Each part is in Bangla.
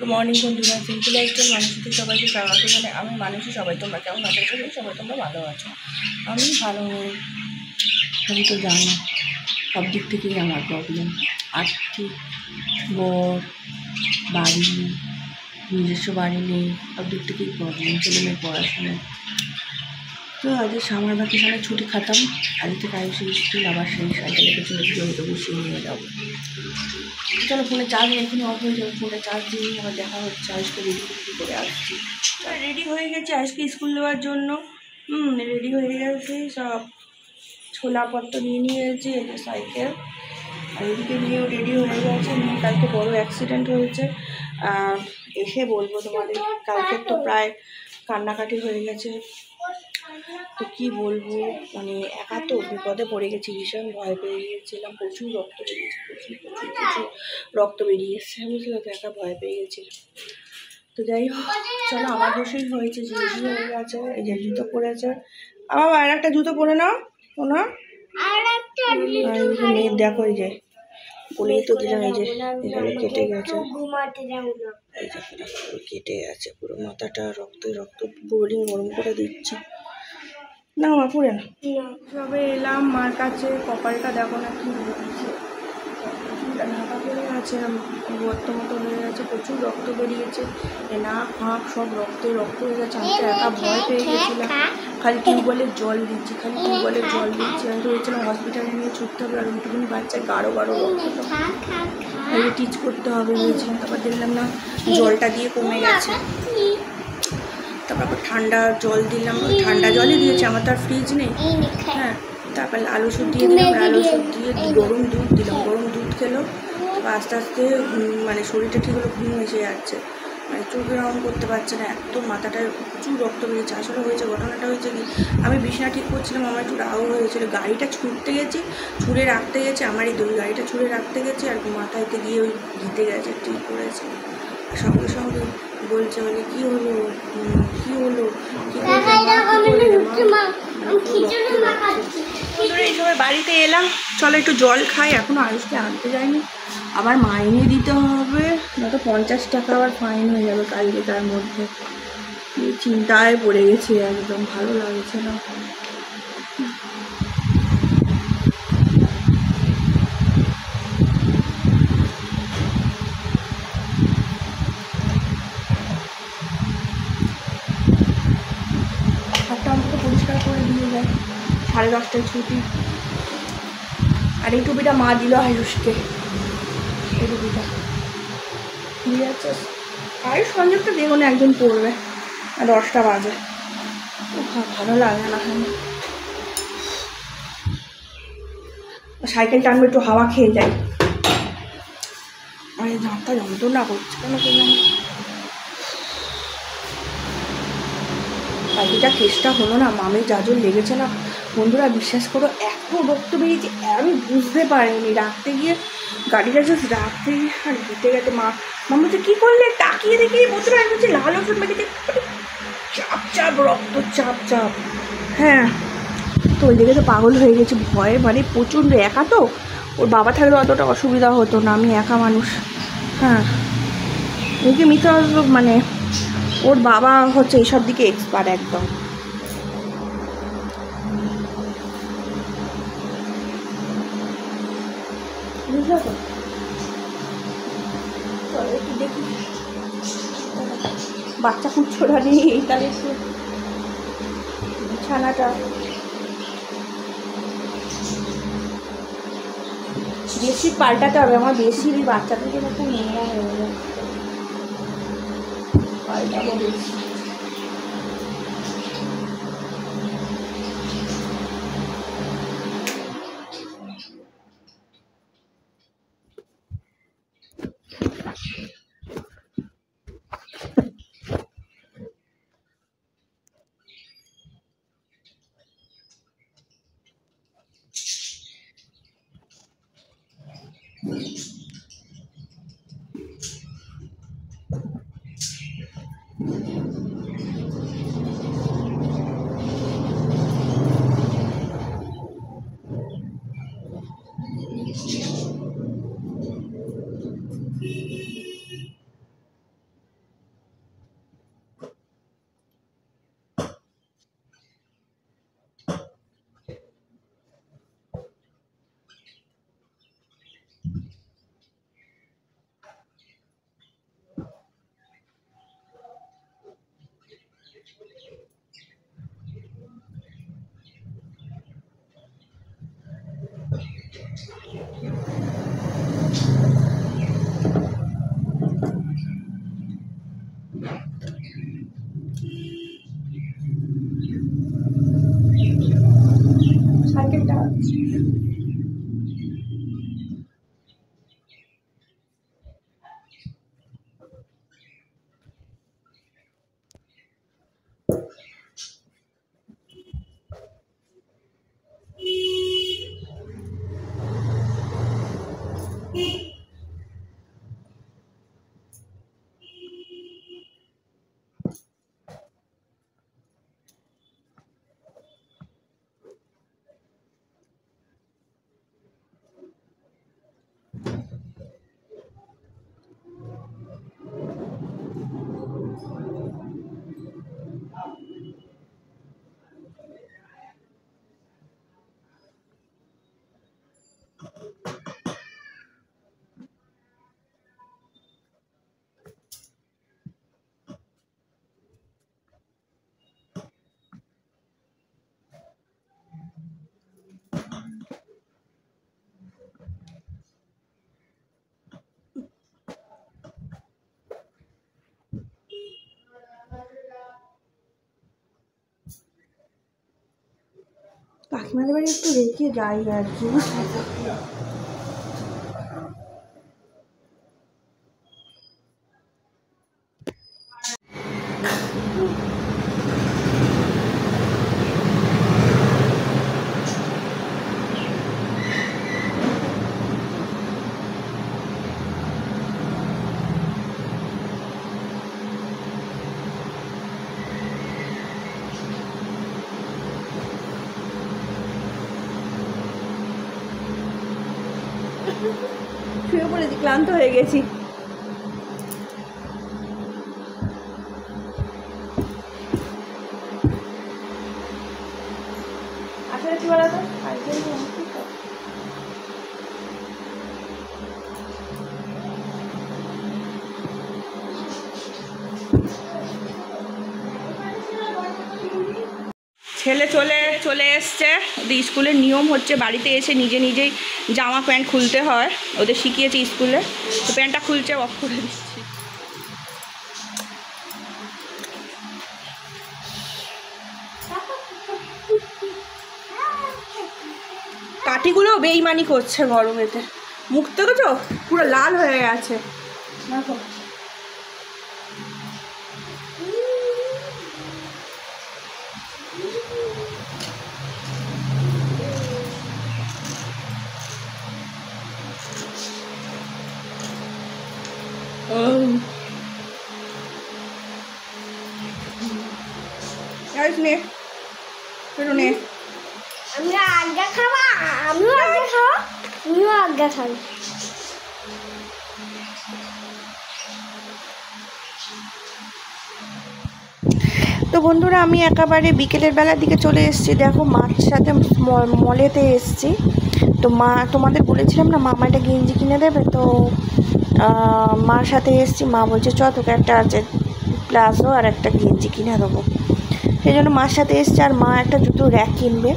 মর্নিং বন্ধুরা, সিম্পল লাইফস্টাইল মানুষদের সবাইকে স্বাগত। মানে আমি মানুষই, সবাই তোমরা কেমন আছো? সবাই তোমরা ভালো আছো, আমি ভালো। তুমি তো জানো সব দিক থেকেই আমার প্রবলেম, আর্থিক, বর, বাড়ি, নিজস্ব বাড়ি নেই, সব দিক থেকেই প্রবলেম, ছেলেমেয়ের পড়াশোনা। তো আজ সামার ভ্যাকেশনে ছুটি খাতাম, আজ থেকে আয়ুষের স্কুল, আবার সেই সাইকেলে পেছনে জমিতে বসিয়ে নিয়ে যাবো। চলো, ফোনে চার্জ এখানে অফ হয়ে যাবে, ফোনে চার্জ দিয়ে আবার দেখা হচ্ছে। আজকে রেডি করে আসছি, রেডি হয়ে গেছে আজকে স্কুল দেওয়ার জন্য। রেডি হয়ে গেছে, সব ছোলাপত্র নিয়ে গেছি, এই যে সাইকেল, আর এদিকে নিয়েও রেডি হয়ে গেছে। নিয়ে কালকে বড় অ্যাক্সিডেন্ট হয়েছে, এসে বলবো তোমাদের। কালকে তো প্রায় কান্নাকাটি হয়ে গেছে, তো কি বলবো, মানে একা তো বিপদে পড়ে গেছি, ভীষণ ভয় পেয়ে গিয়েছিলাম, প্রচুর রক্ত বেরিয়েছে, প্রচুর রক্ত বেরিয়েছে, বুঝলে তো, একা ভয় পেয়ে গেছিলাম। তো যাই হোক, চলো, আমার দোষেই হয়েছে, যে রেডি হয়ে গেছে, এই যে জুতো পরেছে। আমার আর একটা জুতো পরে নাও ওনা, মেয়ের দেখো, এই যে বলেই তো দিলাম, এই যে এখানে কেটে গেছে, এই যে কেটে গেছে পুরো মাথাটা, রক্ত বোরিং গরম করে দিচ্ছি না, মা পুরে না। সবে এলাম মার কাছে, কপালটা দেখো না কি হয়েছে, ঢাকা পড়ে আছে, রক্ত মতো হয়ে গেছে, প্রচুর রক্ত বেরিয়েছে, নাক ফাঁক সব রক্ত হয়ে গেছে। আমি তো একা ভয় পেয়ে গেছিলাম, খালি টিউবওয়েলের জল দিচ্ছি, আমি তো ভেবেছিলাম হসপিটালে নিয়ে ছুটতে হবে, আর ওইটুকুনি বাচ্চায় গাঢ় রক্ত টিচ করতে হবে ভেবেছিলাম। তারপর দেখলাম না, জলটা দিয়ে কমে গেছে। তারপর ঠান্ডা জল দিলাম, ওই ঠান্ডা জলই দিয়েছে, আমার তো আর ফ্রিজ নেই। হ্যাঁ, তারপর লাল ওষুধ দিয়ে দিলাম, লাল ওষুধ দিয়ে গরম দুধ দিলাম, গরম দুধ খেলো। তারপর আস্তে আস্তে মানে শরীরটা ঠিক হলো, ঘুম এসে যাচ্ছে, মানে চোখ এরকম করতে পারছে না, এত মাথাটায় প্রচুর রক্ত বেরিয়েছে। আসলে হয়েছে, ঘটনাটা হয়েছে কি, আমি বিছানা ঠিক করছিলাম, আমার একটু রাগও হয়েছিল, গাড়িটা ছুঁড়ে রাখতে গেছি, আমারই দই, গাড়িটা ছুঁড়ে রাখতে গেছি, আর মাথায়তে গিয়ে ওই ঘিতে গেছে, ঠিক করেছে। সঙ্গে সঙ্গে বলছে, মানে কী হলো, এই সময় বাড়িতে এলাম, চলো একটু জল খাই, এখনো আয়ুষকে আনতে যায়নি, আবার মাইনে দিতে হবে, নয়তো 50 টাকা আবার ফাইন হয়ে যাবে কালকে। তার মধ্যে চিন্তায় পড়ে গেছি, একদম ভালো লাগছে না। আমাকে পরিষ্কার করে দিয়ে যায়, 10:30টায় ছুটি। আর এই টুপিটা মা দিল আয়ুষকে, এই টুপিটা দিয়ে যাচ্ছে। আয়ুষ সঞ্জীবটা দেখো না, একদিন পড়বে, আর 10টা বাজে, ভালো লাগে না। সাইকেল টানবে, একটু হাওয়া খেয়ে যাই। আর এই দাঁতটা যন্ত্রণা করছে কেন কেন। কালকেটা কেসটা হলো না, মামের জাজল লেগেছে না বন্ধুরা, বিশ্বাস করো, এত রক্ত বেরিয়েছে, আমি বুঝতে পারিনি। রাখতে গিয়ে গাড়িটা জাস্ট রাখতে গিয়ে আর ঘুরতে গেছে। মা বলছে কী করলে, তাকিয়ে দেখি বোতলে হচ্ছে লাল ওষুধ মেখেছে, চাপ রক্ত, চাপ। হ্যাঁ, তো ওই দিকে তো পাগল হয়ে গেছে ভয়ে, মানে প্রচণ্ড। একা তো, ওর বাবা থাকলে অতটা অসুবিধা হতো না, আমি একা মানুষ। হ্যাঁ, এদিকে মিথ্যা, মানে ওর বাবা হচ্ছে এইসব দিকে এক্সপার্ট একদম। বুঝলো তো, চলো একটু দেখি, বাচ্চা কুচ্ছোটা নেই, তাহলে একটু বিছানাটা বেশি পাল্টাতে হবে, আমার বেশি বাচ্চাদেরকে একটু নোংরা হয়ে যাবে, পাল্টাবো বেশি। আমাদের বাড়ি একটু রেখে যাই আর কি। শুয়ে পড়েছি, ক্লান্ত হয়ে গেছি। আসলে কি বলতো, ছেলে চলে এসছে। ওদের স্কুলের নিয়ম হচ্ছে বাড়িতে এসে নিজে নিজেই জামা প্যান্ট খুলতে হয়, ওদের শিখিয়েছে স্কুলে। তো প্যান্টটা খুলছে, অফ করে দিচ্ছি। কাঠিগুলো বেইমানি করছে গরমেতে, মুখ থেকে তো পুরো লাল হয়ে গেছে। দেখো নে নে, আমরা আজ্ঞা খাওয়া, আমিও আজ্ঞা খাওয়া, তুমিও আজ্ঞা খাই। তো বন্ধুরা, আমি একেবারে বিকেলের বেলার দিকে চলে এসেছি। দেখো মার সাথে মলেতে এসেছি। তো মা, তোমাদের বলেছিলাম না মামা একটা গেঞ্জি কিনে দেবে, তো মার সাথে এসেছি। মা বলছে চ তোকে একটা আছে প্লাজো আর একটা গেঞ্জি কিনে দেবো। সেই জন্য মার সাথে এসছে। আর মা একটা জুতো র্যাক কিনবে।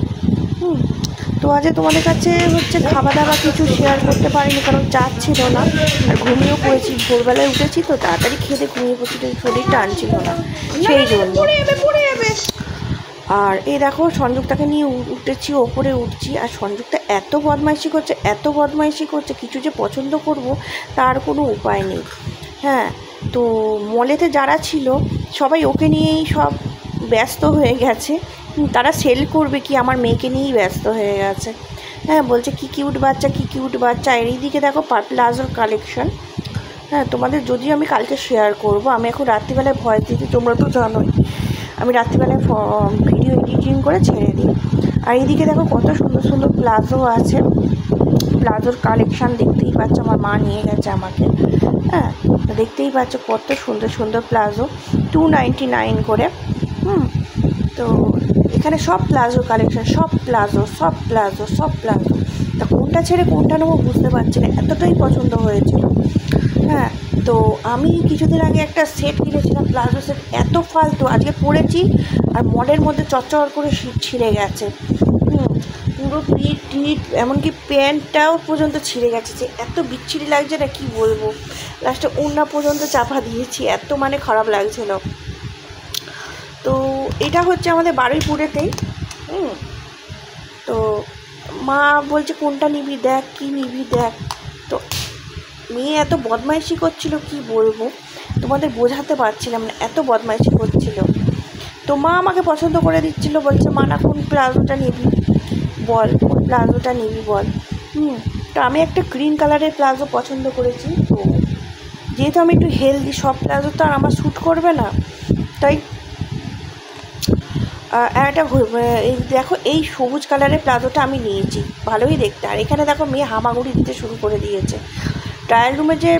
তো আজ তোমাদের কাছে হচ্ছে খাওয়া দাওয়া কিছু শেয়ার করতে পারিনি, কারণ চাপ ছিল না। আর ঘুমিয়েও পড়েছি, ভোরবেলায় উঠেছি তো তাড়াতাড়ি খেতে ঘুমিয়ে পড়ছি, শরীরটা টানছিল না সেই জন্য। আর এই দেখো সঞ্জুক্তাকে নিয়ে উঠেছি, ওপরে উঠছি। আর সঞ্জুক্তা এত বদমাইশি করছে, কিছু যে পছন্দ করব তার কোনো উপায় নেই। হ্যাঁ, তো মলেতে যারা ছিল সবাই ওকে নিয়েই সব ব্যস্ত হয়ে গেছে। তারা সেল করবে কি আমার মেয়েকে নিয়েই ব্যস্ত হয়ে গেছে। হ্যাঁ, বলছে কি কিউট বাচ্চা। আর এইদিকে দেখো প্লাজোর কালেকশন। হ্যাঁ, তোমাদের যদিও আমি কালকে শেয়ার করব। আমি এখন রাত্রিবেলায় ভয়েস দিতে, তোমরা তো জানোই আমি রাত্রিবেলায় ভিডিও এডিটিং করে ছেড়ে দিই। আর এইদিকে দেখো কত সুন্দর প্লাজো আছে। প্লাজোর কালেকশান দেখতেই পাচ্ছ, আমার মা নিয়ে গেছে আমাকে। হ্যাঁ, দেখতেই পাচ্ছ কত সুন্দর প্লাজো, 299 করে। তো এখানে সব প্লাজো কালেকশান, সব প্লাজো। তা কোনটা ছেড়ে কোনটা নেবো বুঝতে পারছি না, এতটাই পছন্দ হয়েছিল। হ্যাঁ, তো আমি কিছুদিন আগে একটা সেট কিনেছিলাম, প্লাজো সেট, এত ফালতু। আজকে পরেছি আর মলের মধ্যে চচ্চর করে ছিঁড়ে গেছে। পুরো পিঠ এমনকি প্যান্টটাও পর্যন্ত ছিঁড়ে গেছে, যে এত বিচ্ছিরি লাগছে না কি বলবো। লাস্টে ওড়না পর্যন্ত চাপা দিয়েছি, এত মানে খারাপ লাগছিল। তো এটা হচ্ছে আমাদের বারুইপুরেতেই। তো মা বলছে কোনটা নিবি দেখ, কি নিবি দেখ। তো মেয়ে এত বদমাইশি করছিল কি বলবো, তোমাদের বোঝাতে পারছিলাম না, এত বদমাইশি করছিল। তো মা আমাকে পছন্দ করে দিচ্ছিল, বলছে মা না কোন প্লাজোটা নিবি বল, তো আমি একটা গ্রিন কালারের প্লাজো পছন্দ করেছি। তো যেহেতু আমি একটু হেলদি, সব প্লাজো তো আর আমার শ্যুট করবে না, তাই একটা এই দেখো এই সবুজ কালারের প্লাজোটা আমি নিয়েছি, ভালোই দেখতে। আর এখানে দেখো মেয়ে হামাগুড়ি দিতে শুরু করে দিয়েছে। ট্রায়াল রুমে যে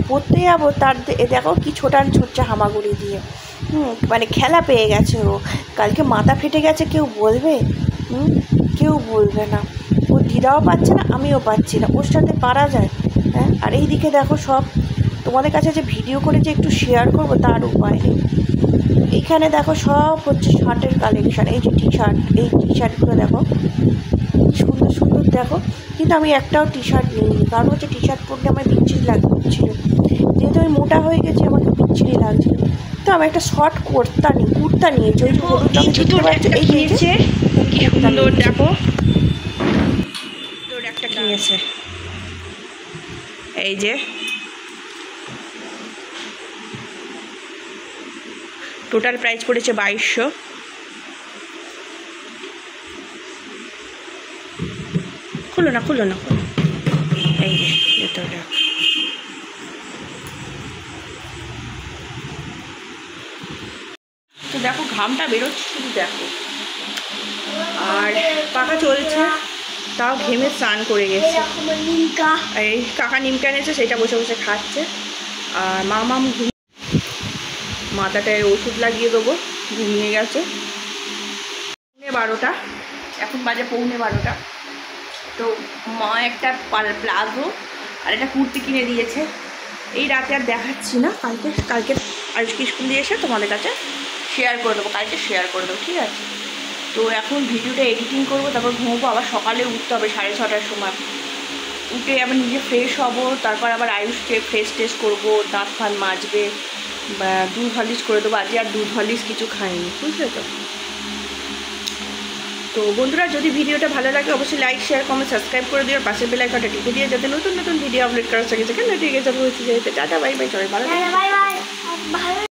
পড়তে যাবো তার দেখো কি ছোটান ছুটছে হামাগুড়ি দিয়ে। মানে খেলা পেয়ে গেছে ও। কালকে মাথা ফেটে গেছে, কেউ বলবে? কেউ বলবে না। ও দিদাও পাচ্ছে না, আমিও পাচ্ছি না, ওর সাথে পারা যায়? হ্যাঁ, আর এইদিকে দেখো সব তোমাদের কাছে যে ভিডিও করে যে একটু শেয়ার করবো তার উপায় নেই। এইখানে দেখো সব হচ্ছে শার্টের কালেকশান। এই যে টি শার্টগুলো দেখো সুন্দর দেখো। কিন্তু আমি একটাও টি শার্ট নিইনি, কারণ হচ্ছে টি শার্ট পরলে আমার বিচ্ছিরি লাগছিল। যেহেতু আমি মোটা হয়ে গেছি আমাকে বিচ্ছিরি লাগছিল। তো আমি একটা শর্ট কুর্তা নিয়েছি, ওই যে হলুদ রঙের জুতো এই নিয়েছে, কি সুন্দর দেখো, একটা কিনেছে। এই যে টোটাল প্রাইস পড়েছে 2200। খুলো না এই যে জুতোটা। তো দেখো ঘামটা বেরোচ্ছে শুধু দেখো, আর পাখা চলছে, তাও ঘেমে স্নান করে গেছে। এই কাকা নিমকা এনেছে, সেটা বসে বসে খাচ্ছে। আর মামাম মাথাটায় ওষুধ লাগিয়ে দেবো, ঘুমিয়ে গেছে। 12টা, এখন বাজে 12:15। তো মা একটা প্লাজো আর একটা কুর্তি কিনে দিয়েছে। এই রাতে আর দেখাচ্ছি না, কালকে আজকে স্কুল দিয়ে এসে তোমাদের কাছে শেয়ার করে দেবো, ঠিক আছে? তো এখন ভিডিওটা এডিটিং করবো, তারপর ঘুমোবো। আবার সকালে উঠতে হবে 6:30টার সময়। উঠে আবার নিজে ফ্রেশ হব, তারপর আবার আয়ুষকে ফ্রেশ টেস্ট করবো, দাঁত ফান মাজবে, বা দুধ হলিশ করে দেবো। আজকে আর দুধ হলিশ কিছু খাইনি, বুঝলে তো? তো বন্ধুরা, যদি ভিডিওটা ভালো লাগে অবশ্যই লাইক, শেয়ার, কমেন্ট, সাবস্ক্রাইব করে দিও। পাশের বেল আইকনটা টিপে দিয়ে যাতে নতুন ভিডিও আপলোড করার সঙ্গে সঙ্গে নোটিফিকেশন পৌঁছে যায়। টাটা, বাই বাই, সবাই ভালো থাকবেন।